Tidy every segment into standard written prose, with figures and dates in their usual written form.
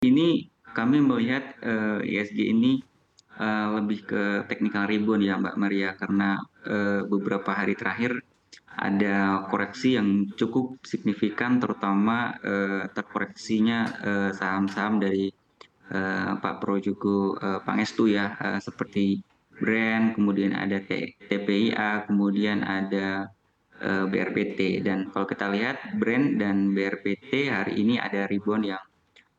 Ini kami melihat, ISG ini, lebih ke technical rebound ya Mbak Maria, karena, beberapa hari terakhir ada koreksi yang cukup signifikan terutama, terkoreksinya, saham-saham dari, Pak Prajogo, Pangestu ya, seperti Brand, kemudian ada TPIA, kemudian ada, BRPT. Dan kalau kita lihat Brand dan BRPT hari ini ada rebound yang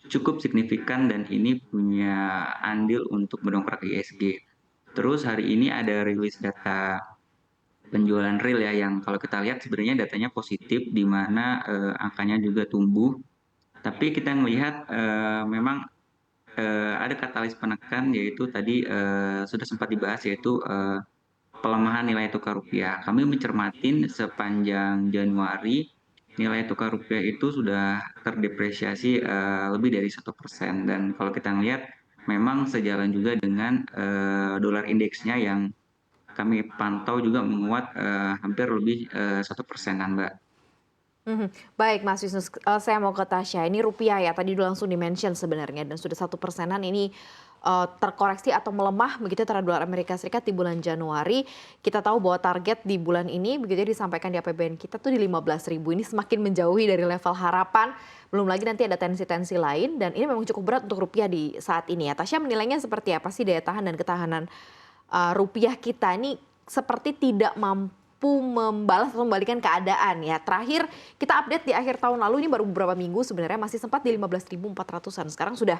cukup signifikan dan ini punya andil untuk mendongkrak ISG. Terus hari ini ada rilis data penjualan real ya yang kalau kita lihat sebenarnya datanya positif di mana angkanya juga tumbuh. Tapi kita melihat memang ada katalis penekan yaitu tadi sudah sempat dibahas yaitu pelemahan nilai tukar rupiah. Kami mencermatin sepanjang Januari nilai tukar rupiah itu sudah terdepresiasi lebih dari 1%. Dan kalau kita lihat memang sejalan juga dengan dolar indeksnya yang kami pantau juga menguat hampir lebih 1%-an, Mbak. Mhm. Baik Mas Wisnu, saya mau ke Tasya. Ini rupiah ya, tadi udah langsung di-mention sebenarnya dan sudah 1%-an ini, terkoreksi atau melemah begitu terhadap dolar Amerika Serikat di bulan Januari. Kita tahu bahwa target di bulan ini begitu ya disampaikan di APBN kita tuh di 15.000. Ini semakin menjauhi dari level harapan, belum lagi nanti ada tensi-tensi lain dan ini memang cukup berat untuk rupiah di saat ini ya. Tasya menilainya seperti apa sih daya tahan dan ketahanan, rupiah kita ini seperti tidak mampu membalas atau membalikan keadaan ya. Terakhir kita update di akhir tahun lalu ini baru beberapa minggu sebenarnya masih sempat di 15.400-an. Sekarang sudah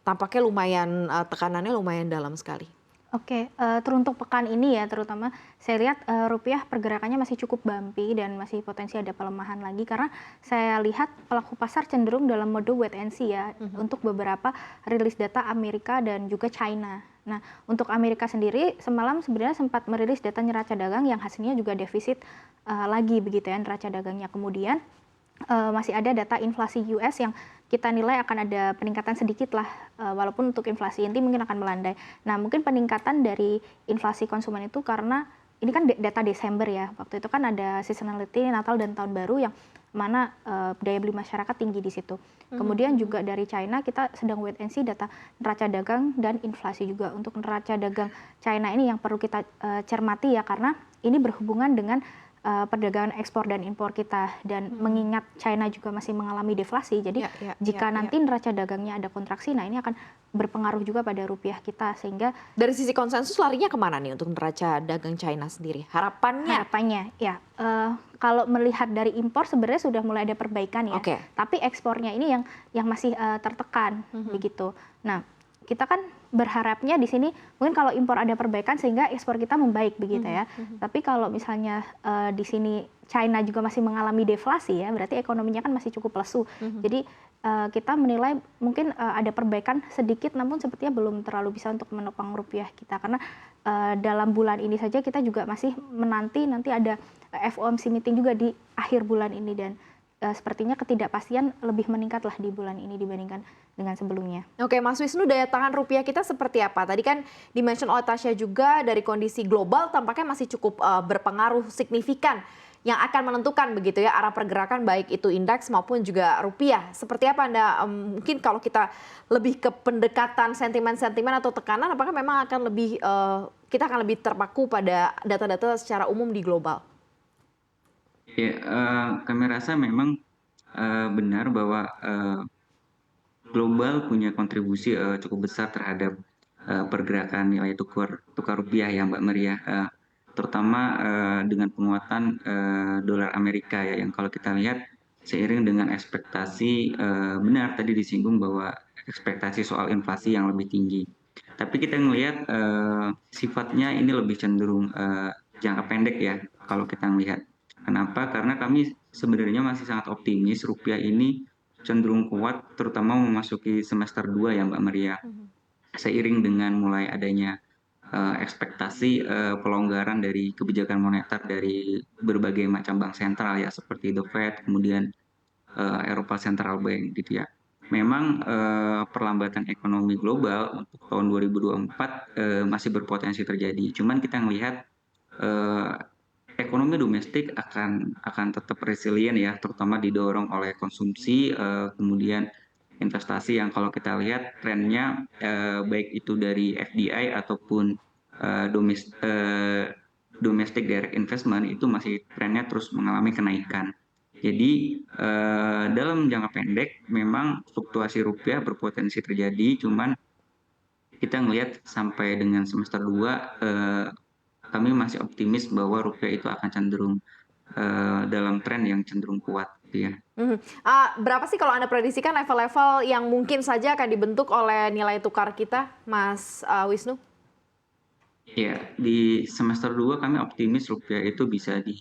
tampaknya lumayan, tekanannya lumayan dalam sekali. Oke, teruntuk pekan ini ya terutama saya lihat, rupiah pergerakannya masih cukup bumpy dan masih potensi ada pelemahan lagi karena saya lihat pelaku pasar cenderung dalam mode wait and see ya untuk beberapa rilis data Amerika dan juga China. Nah, untuk Amerika sendiri semalam sebenarnya sempat merilis data neraca dagang yang hasilnya juga defisit, lagi begitu ya neraca dagangnya. Kemudian masih ada data inflasi US yang kita nilai akan ada peningkatan sedikit lah, walaupun untuk inflasi inti mungkin akan melandai. Nah, mungkin peningkatan dari inflasi konsumen itu karena ini kan data Desember ya, waktu itu kan ada seasonality Natal dan Tahun Baru yang mana daya beli masyarakat tinggi di situ. Kemudian juga dari China kita sedang wait and see data neraca dagang dan inflasi juga. Untuk neraca dagang China ini yang perlu kita cermati ya karena ini berhubungan dengan perdagangan ekspor dan impor kita dan mengingat China juga masih mengalami deflasi. Jadi jika nanti neraca dagangnya ada kontraksi, nah ini akan berpengaruh juga pada rupiah kita sehingga Dari sisi konsensus larinya kemana nih untuk neraca dagang China sendiri? Harapannya? harapannya ya kalau melihat dari impor sebenarnya sudah mulai ada perbaikan ya. Oke. Tapi ekspornya ini yang masih tertekan begitu. Nah, kita kan berharapnya di sini mungkin kalau impor ada perbaikan sehingga ekspor kita membaik begitu ya. Tapi kalau misalnya di sini China juga masih mengalami deflasi ya, berarti ekonominya kan masih cukup lesu. Jadi kita menilai mungkin ada perbaikan sedikit, namun sepertinya belum terlalu bisa untuk menopang rupiah kita karena dalam bulan ini saja kita juga masih menanti nanti ada FOMC meeting juga di akhir bulan ini dan sepertinya ketidakpastian lebih meningkatlah di bulan ini dibandingkan dengan sebelumnya. Oke, Mas Wisnu, daya tahan rupiah kita seperti apa? Tadi kan di-mention oleh Tasya juga dari kondisi global tampaknya masih cukup berpengaruh signifikan yang akan menentukan begitu ya arah pergerakan baik itu indeks maupun juga rupiah. Seperti apa Anda mungkin kalau kita lebih ke pendekatan sentimen-sentimen atau tekanan apakah memang akan lebih kita akan lebih terpaku pada data-data secara umum di global? Ya, kami rasa memang benar bahwa global punya kontribusi cukup besar terhadap pergerakan nilai tukar rupiah ya Mbak Maria, terutama dengan penguatan dolar Amerika ya yang kalau kita lihat seiring dengan ekspektasi benar tadi disinggung bahwa ekspektasi soal inflasi yang lebih tinggi. Tapi kita melihat sifatnya ini lebih cenderung jangka pendek ya kalau kita melihat. Kenapa? Karena kami sebenarnya masih sangat optimis rupiah ini cenderung kuat terutama memasuki semester 2 ya Mbak Maria. Seiring dengan mulai adanya ekspektasi pelonggaran dari kebijakan moneter dari berbagai macam bank sentral ya seperti The Fed, kemudian Eropa Central Bank gitu ya. Memang perlambatan ekonomi global untuk tahun 2024 masih berpotensi terjadi. Cuman kita melihat eh, ekonomi domestik akan tetap resilient ya, terutama didorong oleh konsumsi, kemudian investasi yang kalau kita lihat trennya baik itu dari FDI ataupun eh, domes- eh, domestic direct investment itu masih trennya terus mengalami kenaikan. Jadi dalam jangka pendek memang fluktuasi rupiah berpotensi terjadi, cuman kita ngelihat sampai dengan semester 2 kami masih optimis bahwa rupiah itu akan cenderung dalam tren yang cenderung kuat gitu ya. Mhm. Berapa sih kalau Anda prediksikan level-level yang mungkin saja akan dibentuk oleh nilai tukar kita, Mas Wisnu? Ya, di semester 2 kami optimis rupiah itu bisa di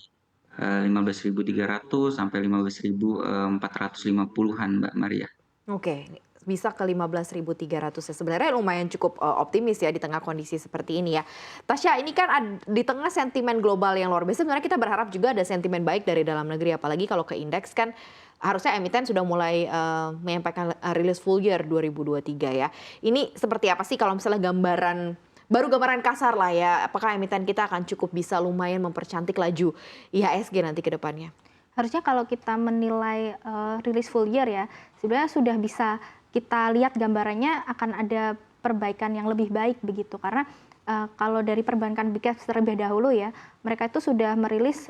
15.300 sampai 15.450-an Mbak Maria. Oke, bisa ke 15.300 ya. Sebenarnya lumayan cukup optimis ya di tengah kondisi seperti ini ya. Tasya, ini kan di tengah sentimen global yang luar biasa, sebenarnya kita berharap juga ada sentimen baik dari dalam negeri. Apalagi kalau ke indeks kan harusnya emiten sudah mulai menyampaikan rilis full year 2023 ya. Ini seperti apa sih kalau misalnya baru gambaran kasar lah ya, apakah emiten kita akan cukup bisa lumayan mempercantik laju IHSG nanti ke depannya? Harusnya kalau kita menilai rilis full year ya, sebenarnya sudah bisa kita lihat gambarannya akan ada perbaikan yang lebih baik begitu. Karena kalau dari perbankan Big Caps terlebih dahulu ya, mereka itu sudah merilis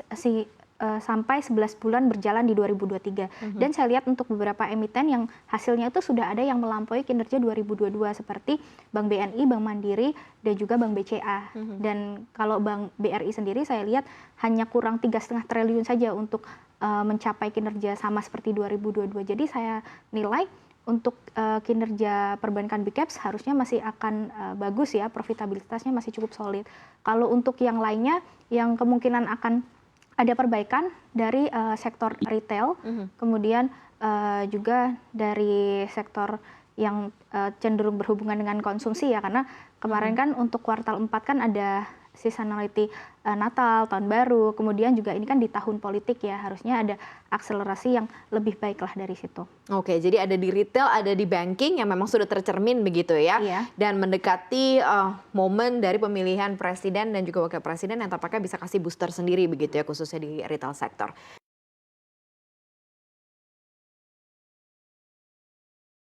sampai 11 bulan berjalan di 2023. Dan saya lihat untuk beberapa emiten yang hasilnya itu sudah ada yang melampaui kinerja 2022 seperti Bank BNI, Bank Mandiri, dan juga Bank BCA. Dan kalau Bank BRI sendiri saya lihat hanya kurang 3,5 triliun saja untuk mencapai kinerja sama seperti 2022. Jadi saya nilai untuk kinerja perbankan Big Caps harusnya masih akan bagus ya, profitabilitasnya masih cukup solid. Kalau untuk yang lainnya yang kemungkinan akan ada perbaikan dari sektor retail, kemudian juga dari sektor yang cenderung berhubungan dengan konsumsi ya, karena kemarin kan untuk kuartal 4 kan ada seasonality Natal, Tahun Baru, kemudian juga ini kan di tahun politik ya, harusnya ada akselerasi yang lebih baik lah dari situ. Oke, jadi ada di retail, ada di banking yang memang sudah tercermin begitu ya. Iya. Dan mendekati momen dari pemilihan presiden dan juga wakil presiden yang tampaknya bisa kasih booster sendiri begitu ya, khususnya di retail sektor.